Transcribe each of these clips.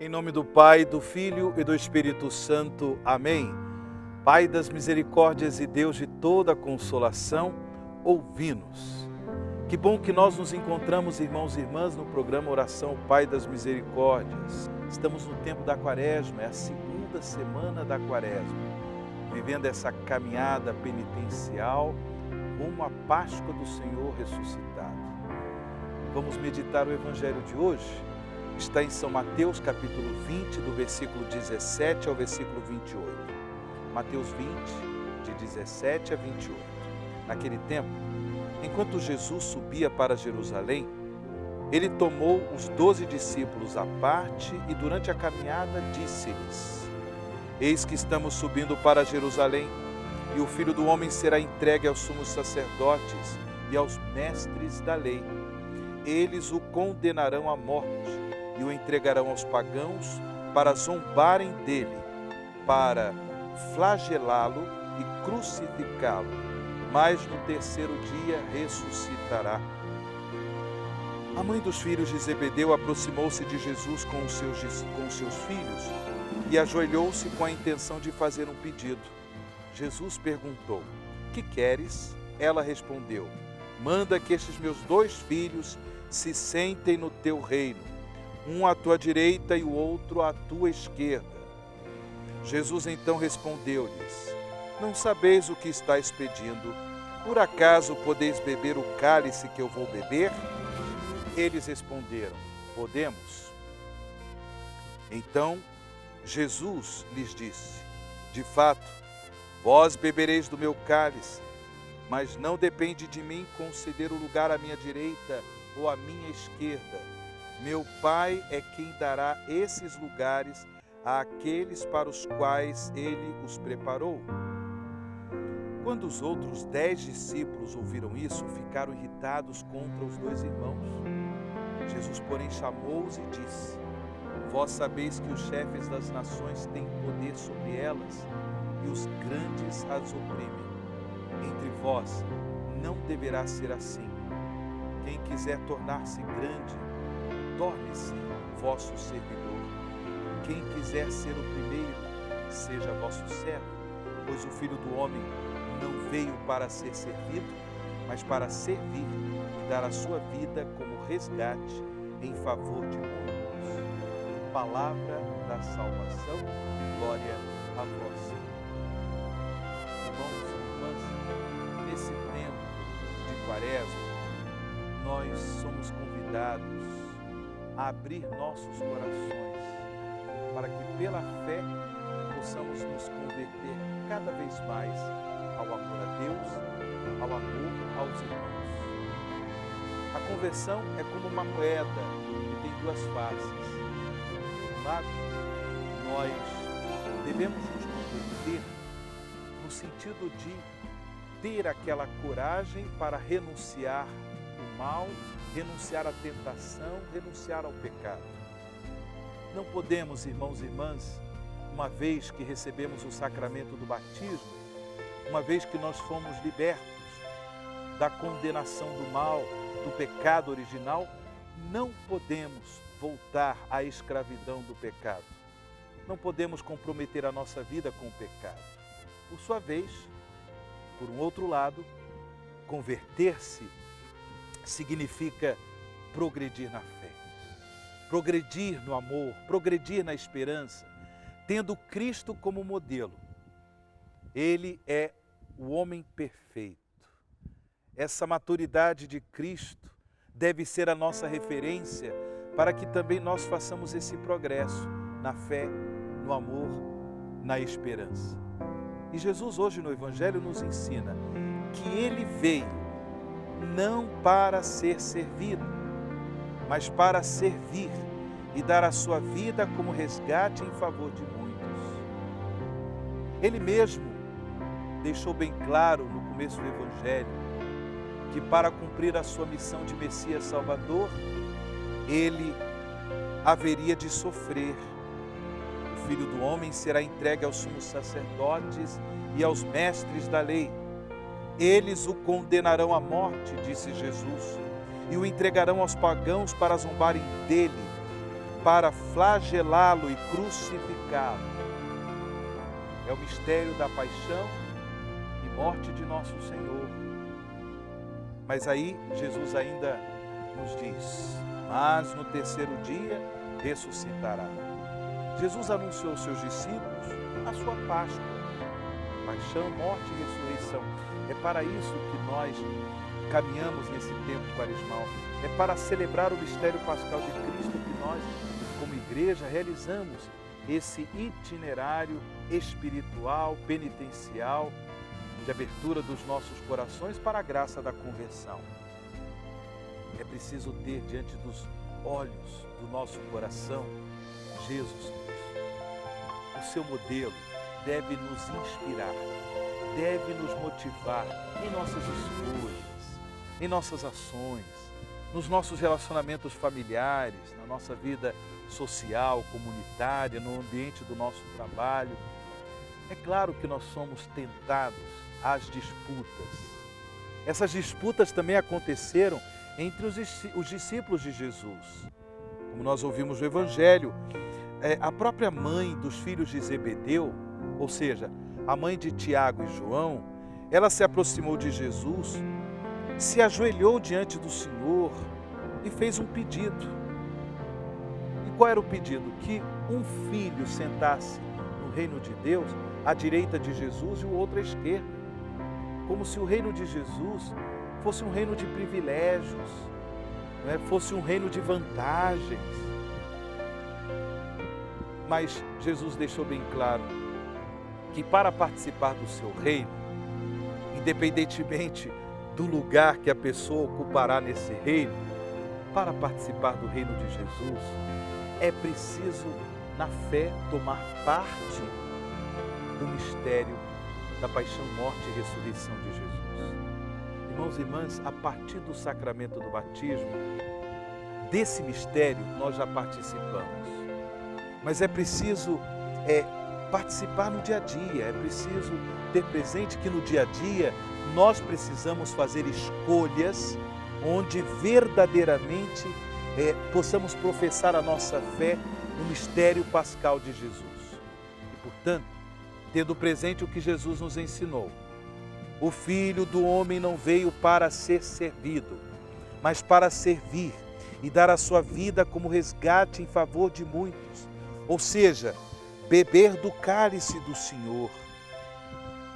Em nome do Pai, do Filho e do Espírito Santo. Amém. Pai das misericórdias e Deus de toda consolação, ouvi-nos. Que bom que nós nos encontramos, irmãos e irmãs, no programa Oração Pai das Misericórdias. Estamos no tempo da Quaresma, é a segunda semana da Quaresma, vivendo essa caminhada penitencial rumo à Páscoa do Senhor ressuscitado. Vamos meditar o Evangelho de hoje. Está em São Mateus, capítulo 20, do versículo 17 ao versículo 28. Mateus 20, de 17 a 28. Naquele tempo, enquanto Jesus subia para Jerusalém, ele tomou os 12 discípulos à parte e durante a caminhada disse-lhes: Eis que estamos subindo para Jerusalém, e o Filho do Homem será entregue aos sumos sacerdotes e aos mestres da lei. Eles o condenarão à morte e o entregarão aos pagãos para zombarem dele, para flagelá-lo e crucificá-lo, mas no terceiro dia ressuscitará. A mãe dos filhos de Zebedeu aproximou-se de Jesus com os seus filhos e ajoelhou-se com a intenção de fazer um pedido. Jesus perguntou: Que queres? Ela respondeu: Manda que estes meus 2 filhos se sentem no teu reino, um à tua direita e o outro à tua esquerda. Jesus então respondeu-lhes: Não sabeis o que estáis pedindo? Por acaso podeis beber o cálice que eu vou beber? Eles responderam: Podemos. Então Jesus lhes disse: De fato, vós bebereis do meu cálice, mas não depende de mim conceder o lugar à minha direita ou à minha esquerda. Meu Pai é quem dará esses lugares àqueles para os quais Ele os preparou. Quando os outros 10 discípulos ouviram isso, ficaram irritados contra os 2 irmãos. Jesus, porém, chamou-os e disse: Vós sabeis que os chefes das nações têm poder sobre elas e os grandes as oprimem. Entre vós não deverá ser assim. Quem quiser tornar-se grande, torne-se vosso servidor. Quem quiser ser o primeiro, seja vosso servo, pois o Filho do Homem não veio para ser servido, mas para servir e dar a sua vida como resgate em favor de muitos. Palavra da salvação, glória a vós, Senhor. Irmãos e irmãs, nesse tempo de Quaresma, nós somos convidados a abrir nossos corações para que pela fé possamos nos converter cada vez mais ao amor a Deus, ao amor aos irmãos. A conversão é como uma moeda que tem 2 faces. De um lado, nós devemos nos converter no sentido de ter aquela coragem para renunciar o mal, renunciar à tentação, renunciar ao pecado. Não podemos, irmãos e irmãs, uma vez que recebemos o sacramento do batismo, uma vez que nós fomos libertos da condenação do mal, do pecado original, não podemos voltar à escravidão do pecado. Não podemos comprometer a nossa vida com o pecado. Por sua vez, por um outro lado, converter-se significa progredir na fé, progredir no amor, progredir na esperança, tendo Cristo como modelo. Ele é o homem perfeito. Essa maturidade de Cristo deve ser a nossa referência para que também nós façamos esse progresso na fé, no amor, na esperança. E Jesus hoje no Evangelho nos ensina que Ele veio não para ser servido, mas para servir e dar a sua vida como resgate em favor de muitos. Ele mesmo deixou bem claro no começo do Evangelho que para cumprir a sua missão de Messias Salvador, Ele haveria de sofrer. O Filho do Homem será entregue aos sumos sacerdotes e aos mestres da lei. Eles o condenarão à morte, disse Jesus, e o entregarão aos pagãos para zombarem dele, para flagelá-lo e crucificá-lo. É o mistério da paixão e morte de nosso Senhor. Mas aí Jesus ainda nos diz: mas no terceiro dia ressuscitará. Jesus anunciou aos seus discípulos a sua Páscoa, paixão, morte e ressurreição. É para isso que nós caminhamos nesse tempo quaresmal. É para celebrar o mistério pascal de Cristo que nós, como igreja, realizamos esse itinerário espiritual, penitencial, de abertura dos nossos corações para a graça da conversão. É preciso ter diante dos olhos do nosso coração Jesus Cristo. O seu modelo deve nos inspirar, deve nos motivar em nossas escolhas, em nossas ações, nos nossos relacionamentos familiares, na nossa vida social, comunitária, no ambiente do nosso trabalho. É claro que nós somos tentados às disputas. Essas disputas também aconteceram entre os discípulos de Jesus. Como nós ouvimos no Evangelho, a própria mãe dos filhos de Zebedeu, ou seja, a mãe de Tiago e João, ela se aproximou de Jesus, se ajoelhou diante do Senhor e fez um pedido. E qual era o pedido? Que um filho sentasse no reino de Deus à direita de Jesus e o outro à esquerda. Como se o reino de Jesus fosse um reino de privilégios, não é? Fosse um reino de vantagens. Mas Jesus deixou bem claro que para participar do seu reino, independentemente do lugar que a pessoa ocupará nesse reino, para participar do reino de Jesus, é preciso, na fé, tomar parte do mistério da paixão, morte e ressurreição de Jesus. Irmãos e irmãs, a partir do sacramento do batismo, desse mistério nós já participamos. Mas é preciso participar no dia a dia, é preciso ter presente que no dia a dia nós precisamos fazer escolhas onde verdadeiramente possamos professar a nossa fé no mistério pascal de Jesus. E, portanto, tendo presente o que Jesus nos ensinou, o Filho do Homem não veio para ser servido, mas para servir e dar a sua vida como resgate em favor de muitos. Ou seja, beber do cálice do Senhor.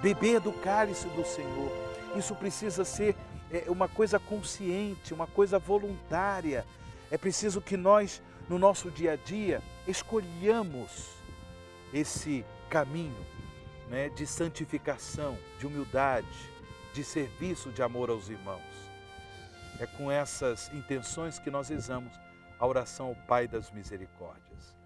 Beber do cálice do Senhor. Isso precisa ser uma coisa consciente, uma coisa voluntária. É preciso que nós, no nosso dia a dia, escolhamos esse caminho, né, de santificação, de humildade, de serviço, de amor aos irmãos. É com essas intenções que nós rezamos a oração ao Pai das Misericórdias.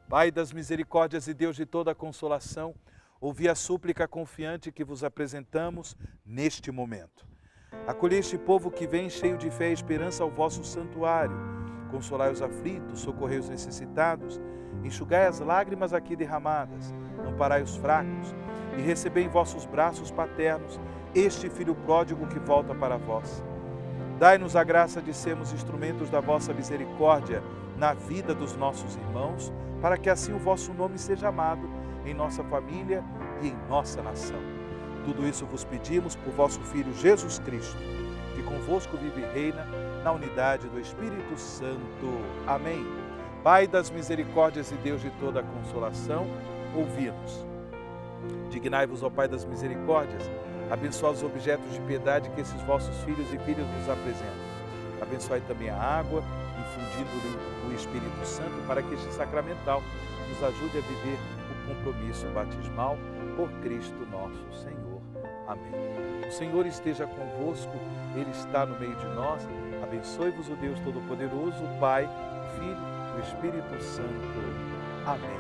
Pai das Misericórdias e Deus de toda a consolação, ouvi a súplica confiante que vos apresentamos neste momento. Acolhei este povo que vem cheio de fé e esperança ao vosso santuário. Consolai os aflitos, socorrei os necessitados, enxugai as lágrimas aqui derramadas, amparai os fracos e recebei em vossos braços paternos este Filho pródigo que volta para vós. Dai-nos a graça de sermos instrumentos da vossa misericórdia na vida dos nossos irmãos, para que assim o vosso nome seja amado em nossa família e em nossa nação. Tudo isso vos pedimos por vosso Filho Jesus Cristo, que convosco vive e reina na unidade do Espírito Santo. Amém. Pai das misericórdias e Deus de toda a consolação, ouvi-nos. Dignai-vos, ó Pai das misericórdias, abençoai os objetos de piedade que esses vossos filhos e filhas nos apresentam. Abençoai também a água, infundindo-lhe o Espírito Santo, para que este sacramental nos ajude a viver o compromisso batismal por Cristo nosso Senhor. Amém. O Senhor esteja convosco, Ele está no meio de nós. Abençoe-vos o Deus Todo-Poderoso, o Pai, o Filho e o Espírito Santo. Amém.